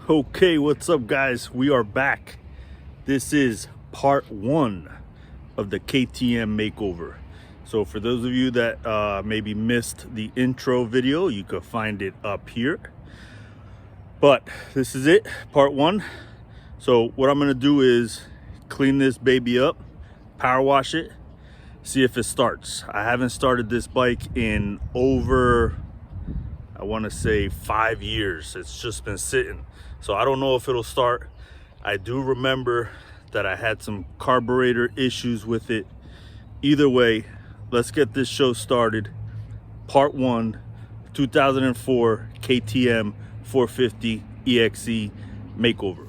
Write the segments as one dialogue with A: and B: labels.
A: Okay, what's up guys? We are back. This is part one of the KTM makeover. So for those of you that maybe missed the intro video, you could find it up here. But this is it, part one. So what I'm gonna do is clean this baby up, power wash it, see if it starts. I haven't started this bike in over, I want to say 5 years. It's just been sitting, so I don't know if it'll start. I do remember that I had some carburetor issues with it. Either way, let's get this show started. Part one, 2004 KTM 450 EXC makeover.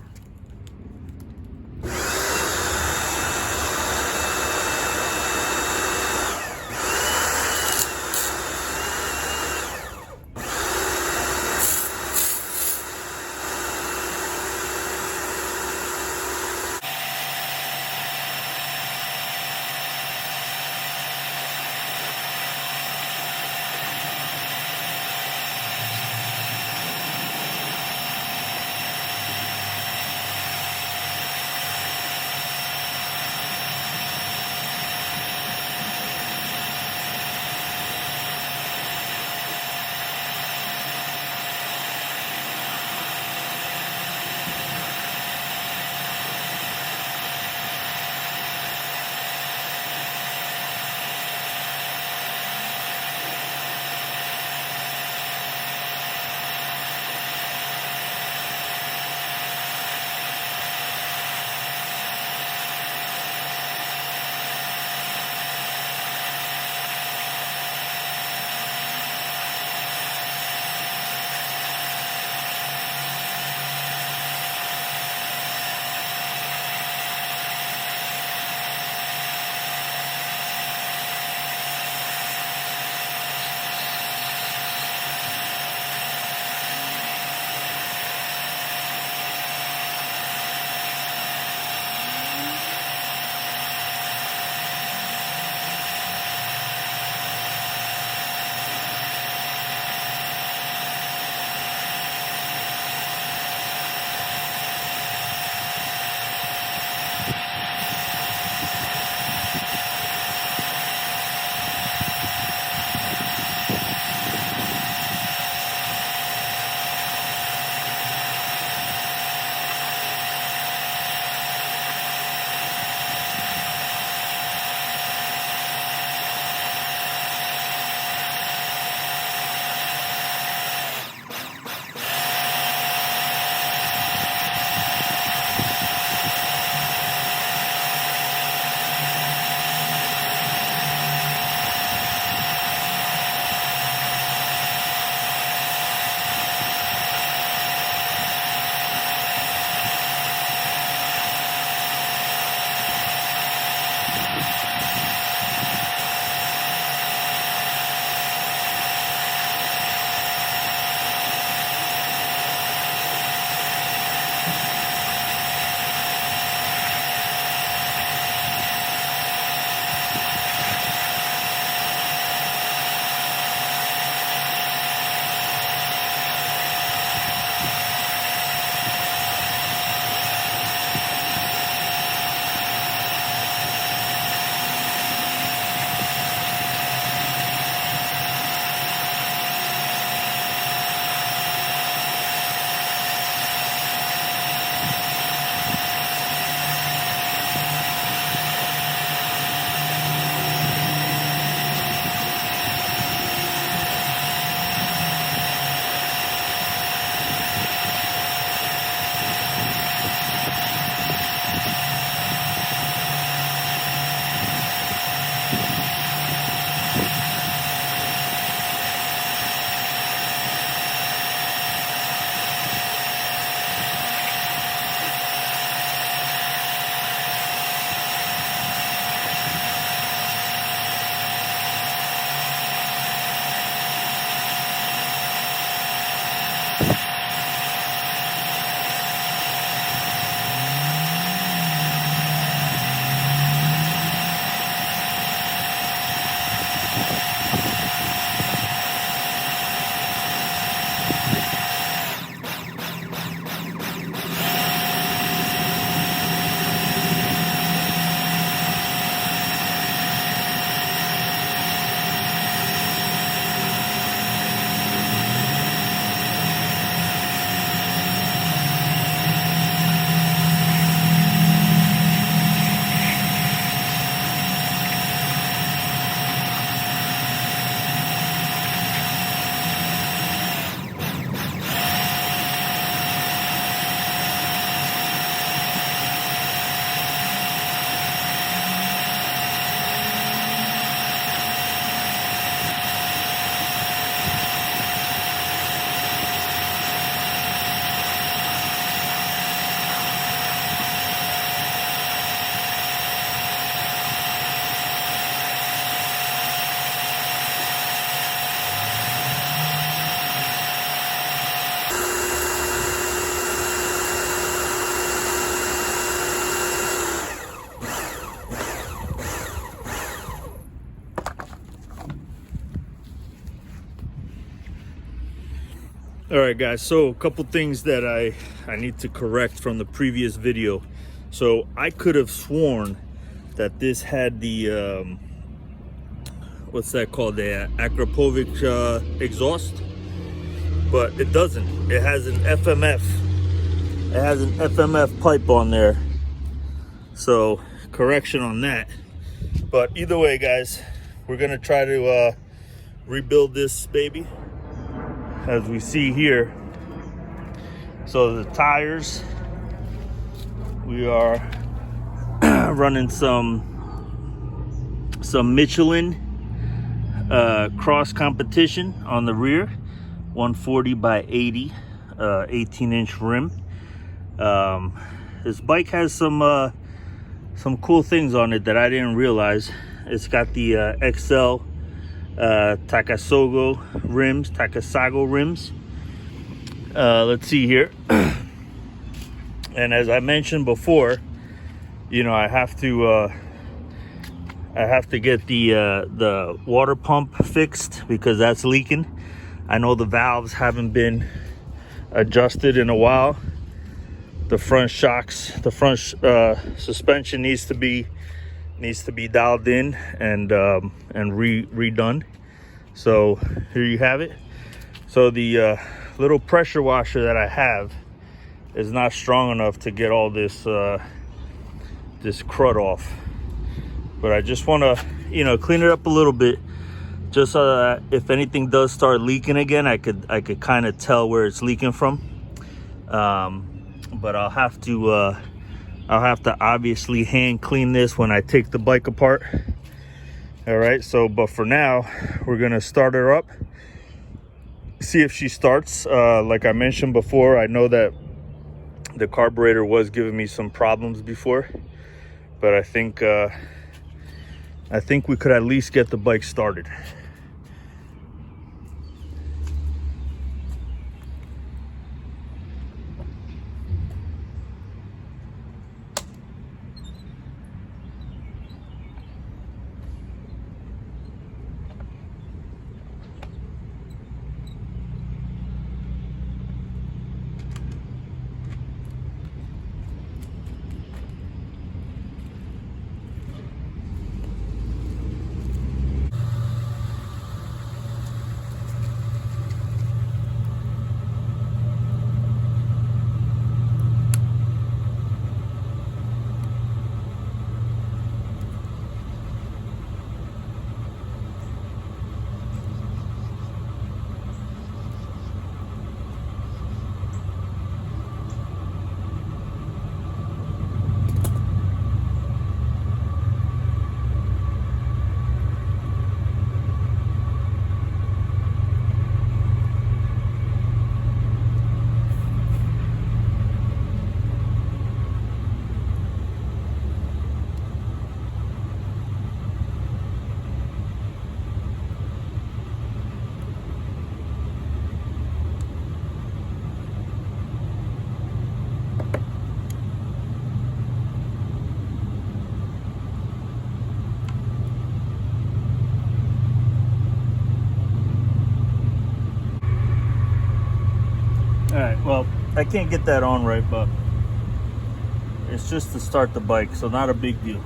A: All right, guys, so a couple things that I need to correct from the previous video. So I could have sworn that this had the what's that called, the Akrapovic exhaust, but it doesn't. It has an FMF. It has an FMF pipe on there, so correction on that. But either way, guys, we're gonna try to rebuild this baby as we see here. So the tires, we are running some Michelin cross competition on the rear, 140 by 80, 18-inch rim. This bike has some cool things on it that I didn't realize. It's got the XL Takasago rims. Let's see here. And as I mentioned before, you know, I have to get the water pump fixed because that's leaking. I know the valves haven't been adjusted in a while. The front shocks, the front suspension needs to be dialed in and redone. So here you have it. So the little pressure washer that I have is not strong enough to get all this this crud off. But I just want to, you know, clean it up a little bit, just so that if anything does start leaking again, I could kind of tell where it's leaking from. But I'll have to obviously hand clean this when I take the bike apart. All right, so but for now, we're gonna start her up, see if she starts. Like I mentioned before, I know that the carburetor was giving me some problems before, but I think we could at least get the bike started. All right, well, I can't get that on right, but it's just to start the bike, so not a big deal.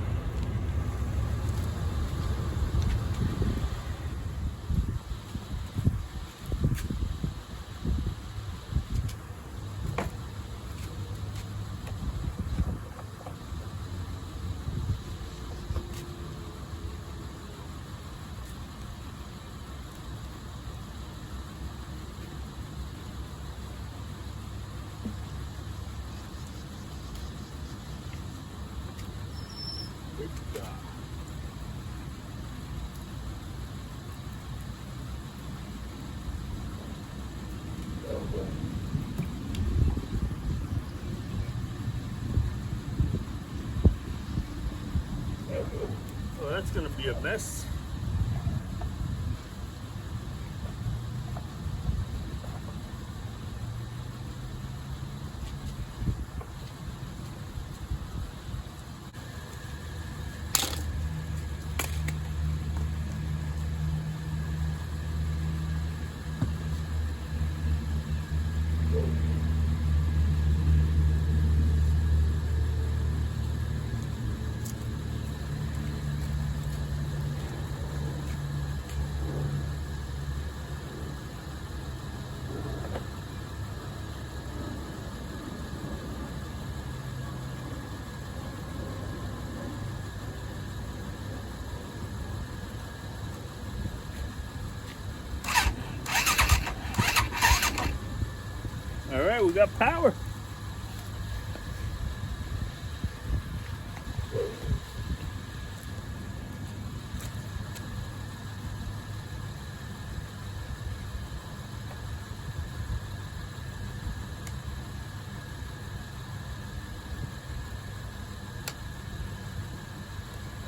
A: Well, that's gonna be a mess. we got power.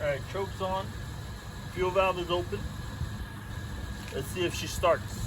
A: All right, choke's on. Fuel valve is open. Let's see if she starts.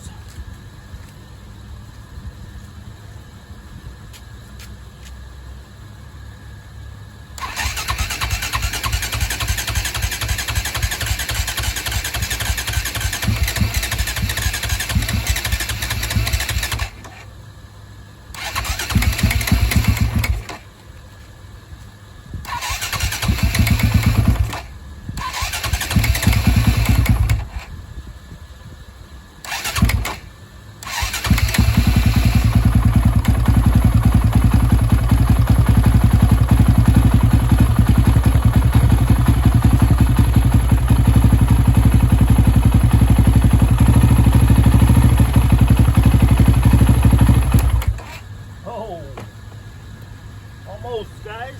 A: Almost, guys.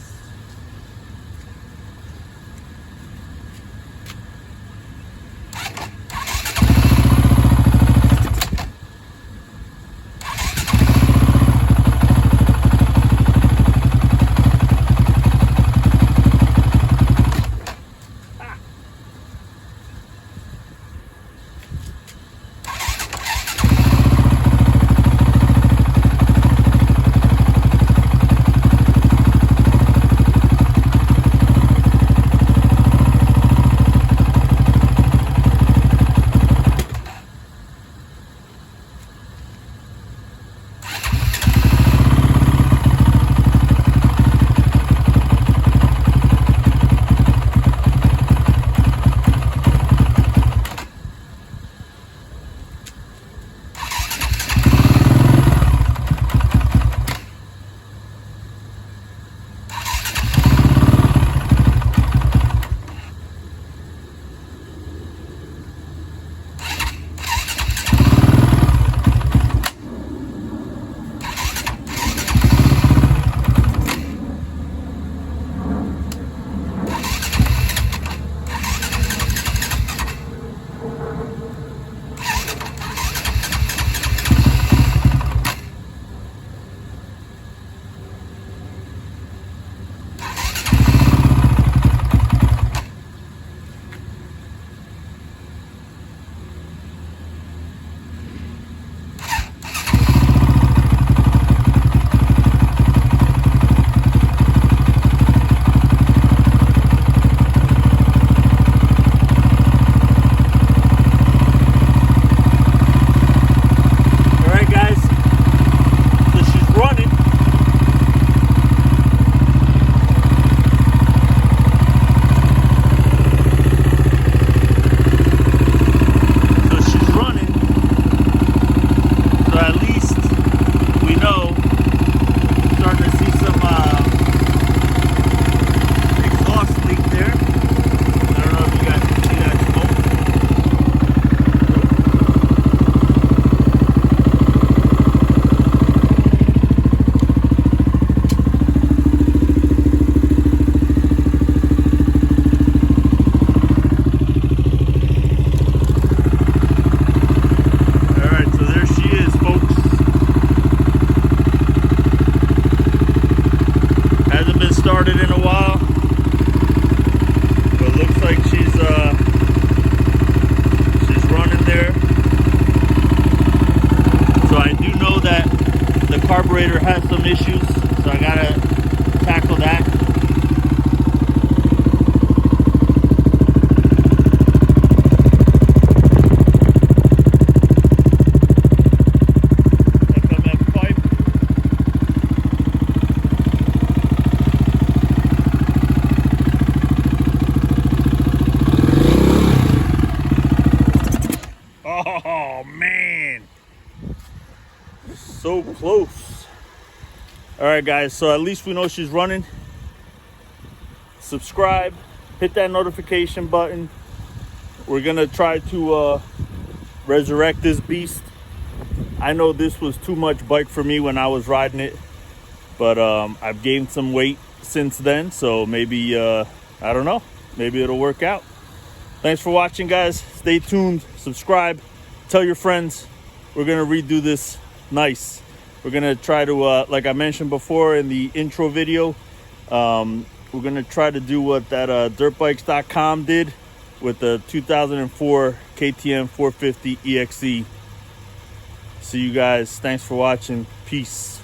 A: Started in a while, but looks like she's running there. So I do know that the carburetor has some issues, so I gotta tackle that. Oh man, so close. All right guys, so at least we know she's running. Subscribe, hit that notification button. We're gonna try to resurrect this beast. I know this was too much bike for me when I was riding it, but I've gained some weight since then, so maybe I don't know, maybe it'll work out. Thanks for watching, guys. Stay tuned, subscribe, tell your friends. We're gonna redo this nice. We're gonna try to like I mentioned before in the intro video, we're gonna try to do what that dirtbikes.com did with the 2004 KTM 450 EXC. See you guys. Thanks for watching. Peace.